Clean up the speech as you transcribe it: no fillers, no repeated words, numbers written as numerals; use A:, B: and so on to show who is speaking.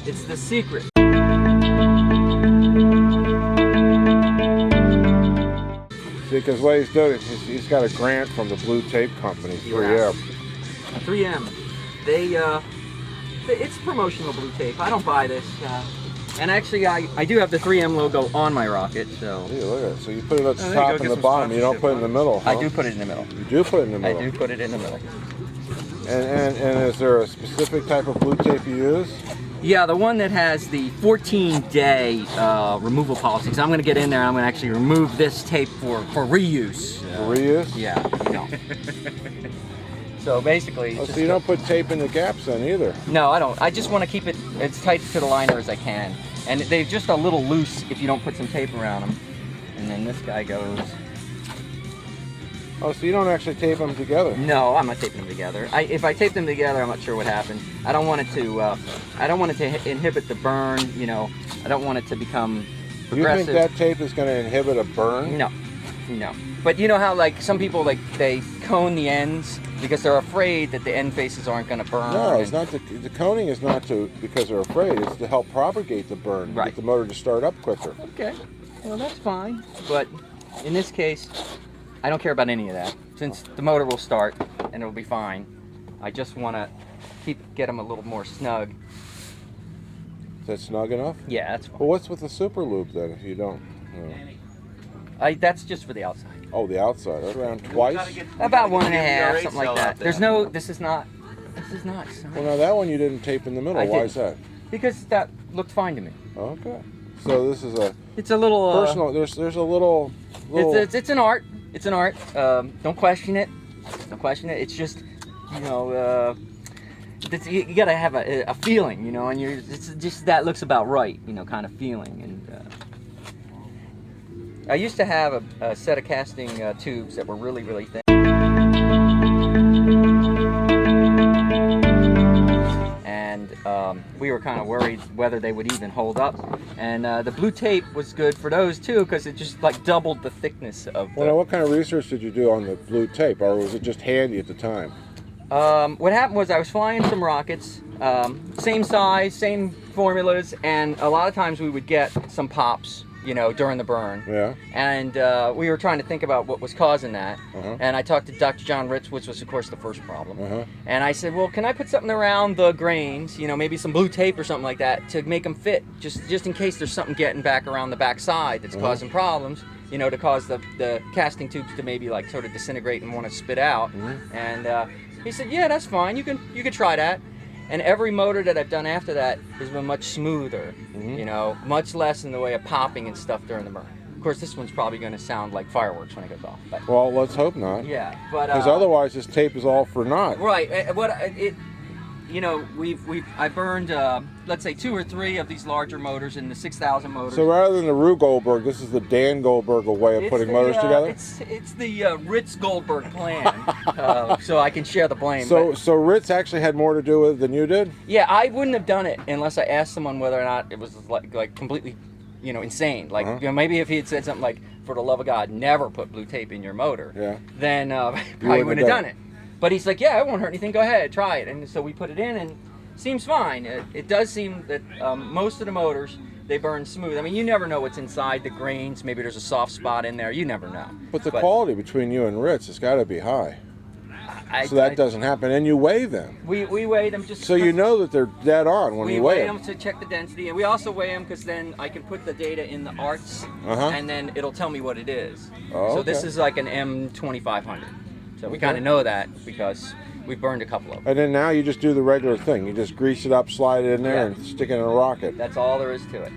A: It's the secret.
B: See, because what he's doing, he's got a grant from the Blue Tape Company, 3M.
A: 3M. It's promotional blue tape. I don't buy this. And actually, I do have the 3M logo on my rocket, so.
B: Yeah, look at it. So you put it at the top and the bottom. You don't put it in the middle. Huh?
A: I do put it in the middle.
B: You do put it in the middle.
A: I do put it in the middle.
B: And is there a specific type of blue tape you use?
A: Yeah, the one that has the 14-day removal policy. Because I'm going to get in there and I'm going to actually remove this tape for reuse.
B: For reuse?
A: Yeah, you know. So basically...
B: Oh, so you don't put tape in the gaps then either?
A: No, I don't. I just want to keep it as tight to the liner as I can. And they're just a little loose if you don't put some tape around them. And then this guy goes...
B: Oh, so you don't actually tape them together?
A: No, I'm not taping them together. If I tape them together, I'm not sure what happens. I don't want it to. I don't want it to inhibit the burn. You know, I don't want it to become progressive.
B: You think that tape is going to inhibit a burn?
A: No, no. But you know how like some people like they cone the ends because they're afraid that the end faces aren't going to burn.
B: No, it's not. The coning is not because they're afraid. It's to help propagate the burn,
A: right.
B: Get the motor to start up quicker.
A: Okay, well that's fine. But in this case, I don't care about any of that. Since the motor will start and it'll be fine, I just want to get them a little more snug.
B: Is that snug enough?
A: Yeah, that's fine.
B: Well, what's with the super loop then? If you don't.
A: That's just for the outside.
B: Oh, the outside. Around twice?
A: About 1.5, something like that. There's no. This is not.
B: Well, now that one you didn't tape in the middle. Why is that?
A: Because that looked fine to me.
B: Okay. So this is a.
A: It's a little
B: personal. There's a little.
A: It's an art. It's an art. Don't question it. Don't question it. It's just, you know, you gotta have a feeling, you know, and it's just that looks about right, you know, kind of feeling. And I used to have a set of casting tubes that were really, really thin. We were kind of worried whether they would even hold up, and the blue tape was good for those too because it just like doubled the thickness of the...
B: Well, now what kind of research did you do on the blue tape, or was it just handy at the time?
A: What happened was I was flying some rockets, same size, same formulas, and a lot of times we would get some pops, you know, during the burn.
B: Yeah.
A: And we were trying to think about what was causing that. And I talked to Dr. John Ritz, which was, of course, the first problem. And I said, well, can I put something around the grains, you know, maybe some blue tape or something like that to make them fit, just in case there's something getting back around the back side that's causing problems, you know, to cause the casting tubes to maybe like sort of disintegrate and want to spit out. And he said, yeah, that's fine. You can try that. And every motor that I've done after that has been much smoother, you know, much less in the way of popping and stuff during the burn. Of course, this one's probably going to sound like fireworks when it goes off. But,
B: well, let's hope not.
A: Yeah, but
B: because otherwise, this tape is all for naught.
A: Right. You know, I burned, let's say 2 or 3 of these larger motors in the 6,000 motors.
B: So rather than the Rue Goldberg, this is the Dan Goldberg way of putting motors together?
A: It's the Ritz Goldberg plan, so I can share the blame.
B: So Ritz actually had more to do with it than you did?
A: Yeah, I wouldn't have done it unless I asked someone whether or not it was like completely, you know, insane. Like, you know, maybe if he had said something like, for the love of God, never put blue tape in your motor, then probably wouldn't have done it. But he's like, yeah, it won't hurt anything. Go ahead, try it. And so we put it in, and it seems fine. It does seem that most of the motors, they burn smooth. I mean, you never know what's inside the grains. Maybe there's a soft spot in there. You never know.
B: But the quality between you and Ritz has got to be high. So that doesn't happen. And you weigh them.
A: We weigh them just...
B: So you know that they're dead on when you weigh them.
A: We weigh them to check the density. And we also weigh them because then I can put the data in the ARTS, and then it'll tell me what it is.
B: Oh,
A: so this is like an M2500. So we kind of know that because we've burned a couple of them.
B: And then now you just do the regular thing. You just grease it up, slide it in there, and stick it in a rocket.
A: That's all there is to it.